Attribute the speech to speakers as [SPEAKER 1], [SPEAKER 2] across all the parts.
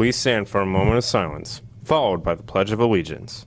[SPEAKER 1] Please stand for a moment of silence, followed by the Pledge of Allegiance.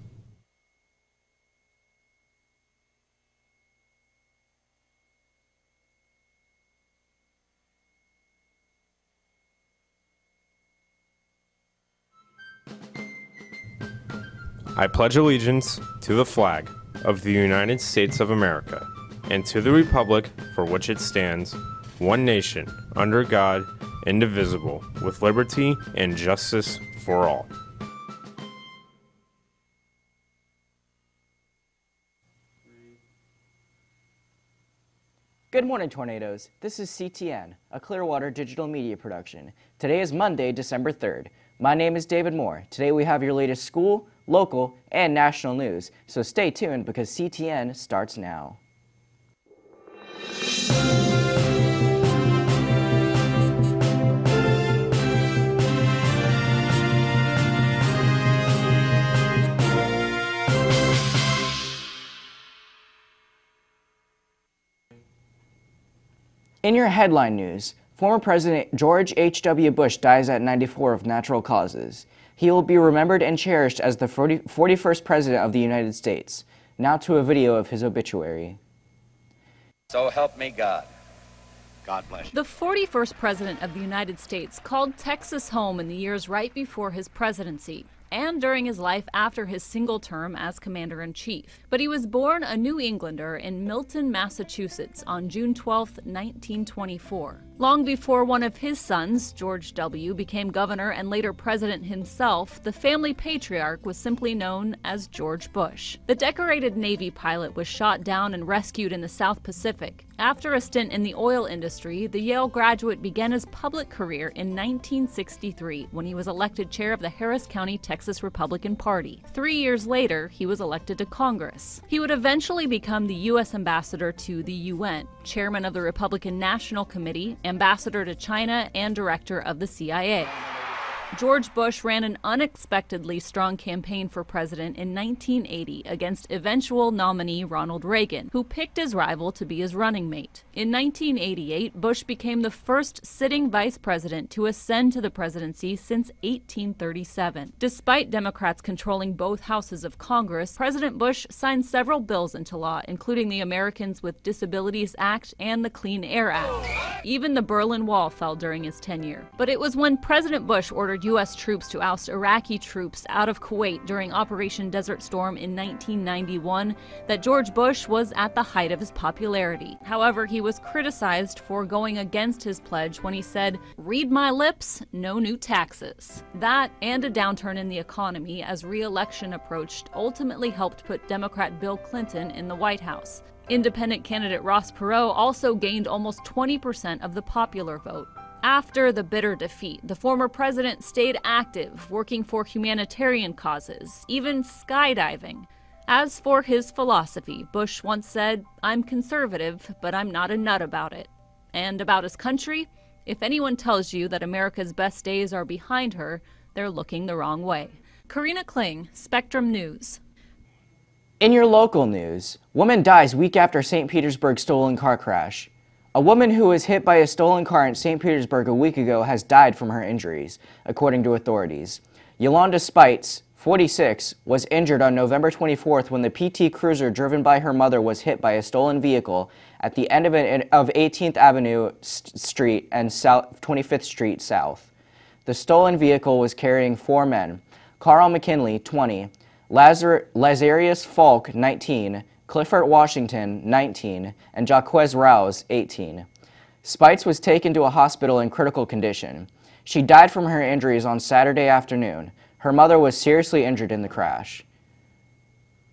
[SPEAKER 1] I pledge allegiance to the flag of the United States of America and to the republic for which it stands, one nation, under God, indivisible, with liberty and justice for all.
[SPEAKER 2] Good morning, Tornadoes. This is CTN, a Clearwater digital media production. Today is Monday, December 3rd. My name is David Moore. Today we have your latest school, local, and national news, so stay tuned because CTN starts now. In your headline news, former President George H.W. Bush dies at 94 of natural causes. He will be remembered and cherished as the 41st President of the United States. Now to a video of his obituary.
[SPEAKER 3] So help me God. God bless you.
[SPEAKER 4] The 41st President of the United States called Texas home in the years right before his presidency and during his life after his single term as Commander-in-Chief. But he was born a New Englander in Milton, Massachusetts on June 12, 1924. Long before one of his sons, George W., became governor and later president himself, the family patriarch was simply known as George Bush. The decorated Navy pilot was shot down and rescued in the South Pacific. After a stint in the oil industry, the Yale graduate began his public career in 1963 when he was elected chair of the Harris County, Texas Republican Party. 3 years later, he was elected to Congress. He would eventually become the U.S. ambassador to the UN, chairman of the Republican National Committee, ambassador to China, and director of the CIA. George Bush ran an unexpectedly strong campaign for president in 1980 against eventual nominee Ronald Reagan, who picked his rival to be his running mate. In 1988, Bush became the first sitting vice president to ascend to the presidency since 1837. Despite Democrats controlling both houses of Congress, President Bush signed several bills into law, including the Americans with Disabilities Act and the Clean Air Act. Even the Berlin Wall fell during his tenure. But it was when President Bush ordered U.S. troops to oust Iraqi troops out of Kuwait during Operation Desert Storm in 1991 that George Bush was at the height of his popularity. However, he was criticized for going against his pledge when he said, "Read my lips, no new taxes." That and a downturn in the economy as re-election approached ultimately helped put Democrat Bill Clinton in the White House. Independent candidate Ross Perot also gained almost 20% of the popular vote. After the bitter defeat, the former president stayed active, working for humanitarian causes, even skydiving. As for his philosophy, Bush once said, "I'm conservative, but I'm not a nut about it." And about his country, if anyone tells you that America's best days are behind her, they're looking the wrong way. Karina Kling, Spectrum News.
[SPEAKER 2] In your local news, woman dies week after St. Petersburg stolen car crash. A woman who was hit by a stolen car in St. Petersburg a week ago has died from her injuries, according to authorities. Yolanda Spites, 46, was injured on November 24th when the PT Cruiser driven by her mother was hit by a stolen vehicle at the end of 18th Avenue Street and 25th Street South. The stolen vehicle was carrying 4 men: Carl McKinley, 20, Lazarus Falk, 19, Clifford Washington, 19, and Jaquez Rouse, 18. Spites was taken to a hospital in critical condition. She died from her injuries on Saturday afternoon. Her mother was seriously injured in the crash.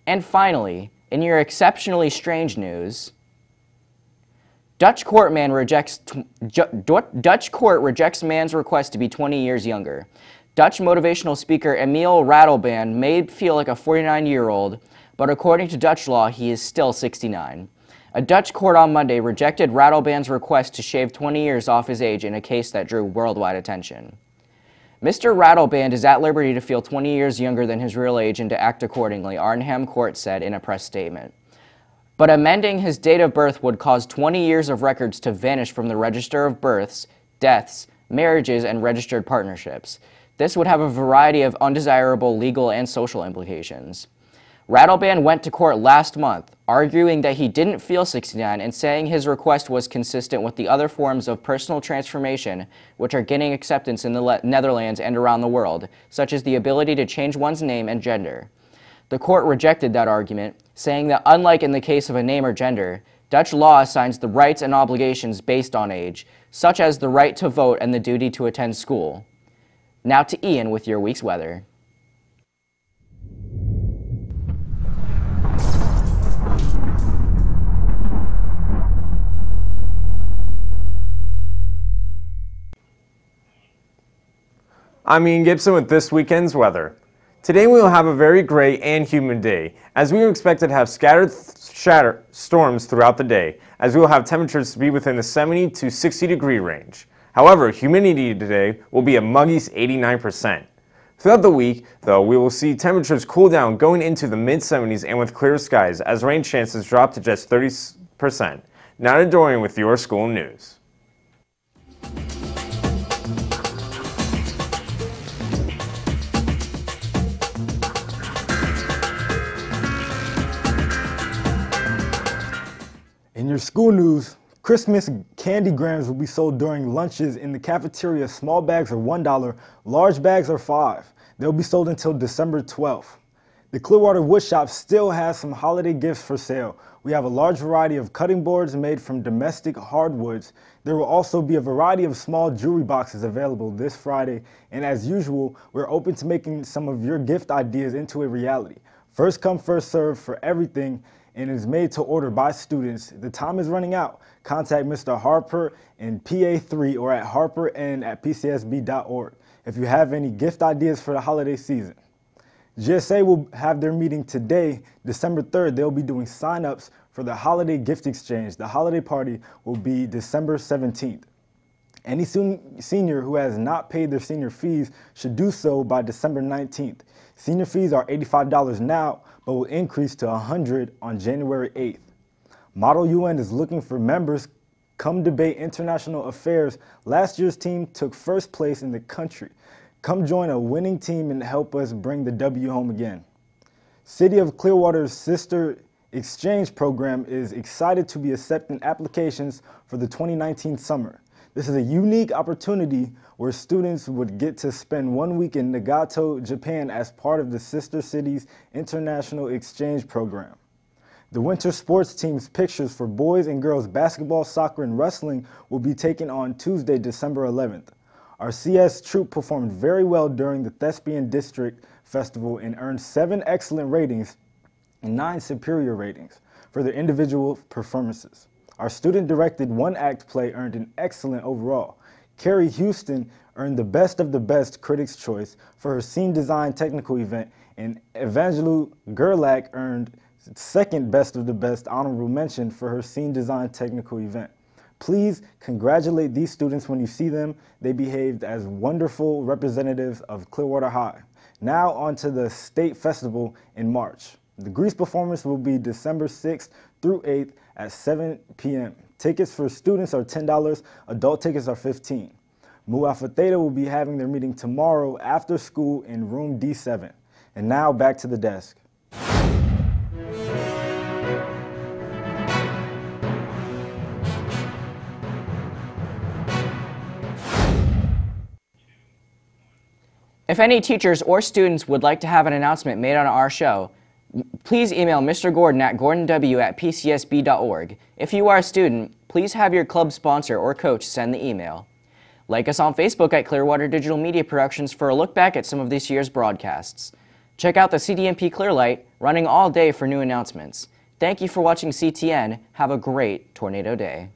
[SPEAKER 2] And finally, in your exceptionally strange news, Dutch court rejects man's request to be 20 years younger. Dutch motivational speaker Emil Ratelband may feel like a 49-year-old, but according to Dutch law, he is still 69. A Dutch court on Monday rejected Ratelband's request to shave 20 years off his age in a case that drew worldwide attention. Mr. Ratelband is at liberty to feel 20 years younger than his real age and to act accordingly, Arnhem Court said in a press statement. But amending his date of birth would cause 20 years of records to vanish from the register of births, deaths, marriages, and registered partnerships. This would have a variety of undesirable legal and social implications. Rattleband went to court last month, arguing that he didn't feel 69 and saying his request was consistent with the other forms of personal transformation which are gaining acceptance in the Netherlands and around the world, such as the ability to change one's name and gender. The court rejected that argument, saying that unlike in the case of a name or gender, Dutch law assigns the rights and obligations based on age, such as the right to vote and the duty to attend school. Now to Ian with your week's weather.
[SPEAKER 1] I'm Ian Gibson with this weekend's weather. Today we will have a very gray and humid day, as we are expected to have scattered storms throughout the day, as we will have temperatures to be within the 70 to 60 degree range. However, humidity today will be a muggy 89%. Throughout the week, though, we will see temperatures cool down going into the mid-70s and with clear skies, as rain chances drop to just 30%. Now to Dorian with your school news.
[SPEAKER 5] In your school news, Christmas candy grams will be sold during lunches in the cafeteria. Small bags are $1, large bags are $5. They'll be sold until December 12th. The Clearwater Woodshop still has some holiday gifts for sale. We have a large variety of cutting boards made from domestic hardwoods. There will also be a variety of small jewelry boxes available this Friday, and as usual, we're open to making some of your gift ideas into a reality. First come, first serve for everything, and is made to order by students. The time is running out. Contact Mr. Harper in PA3 or at harpern@pcsb.org if you have any gift ideas for the holiday season. GSA will have their meeting today, December 3rd. They'll be doing sign-ups for the holiday gift exchange. The holiday party will be December 17th. Any senior who has not paid their senior fees should do so by December 19th. Senior fees are $85 now, but will increase to $100 on January 8th. Model UN is looking for members. Come debate international affairs. Last year's team took first place in the country. Come join a winning team and help us bring the W home again. City of Clearwater's Sister Exchange program is excited to be accepting applications for the 2019 summer. This is a unique opportunity where students would get to spend 1 week in Nagato, Japan as part of the Sister Cities International Exchange Program. The winter sports team's pictures for boys and girls basketball, soccer, and wrestling will be taken on Tuesday, December 11th. Our CS troupe performed very well during the Thespian District Festival and earned 7 excellent ratings and 9 superior ratings for their individual performances. Our student-directed one-act play earned an excellent overall. Carrie Houston earned the Best of the Best Critics' Choice for her scene design technical event, and Evangelou Gerlach earned second Best of the Best honorable mention for her scene design technical event. Please congratulate these students when you see them. They behaved as wonderful representatives of Clearwater High. Now on to the State Festival in March. The Grease performance will be December 6th through 8th at 7 p.m. Tickets for students are $10, adult tickets are $15. Mu Alpha Theta will be having their meeting tomorrow after school in room D7. And now back to the desk.
[SPEAKER 2] If any teachers or students would like to have an announcement made on our show, please email Mr. Gordon at gordonw@pcsb.org. If you are a student, please have your club sponsor or coach send the email. Like us on Facebook at Clearwater Digital Media Productions for a look back at some of this year's broadcasts. Check out the CDMP Clearlight, running all day for new announcements. Thank you for watching CTN. Have a great tornado day.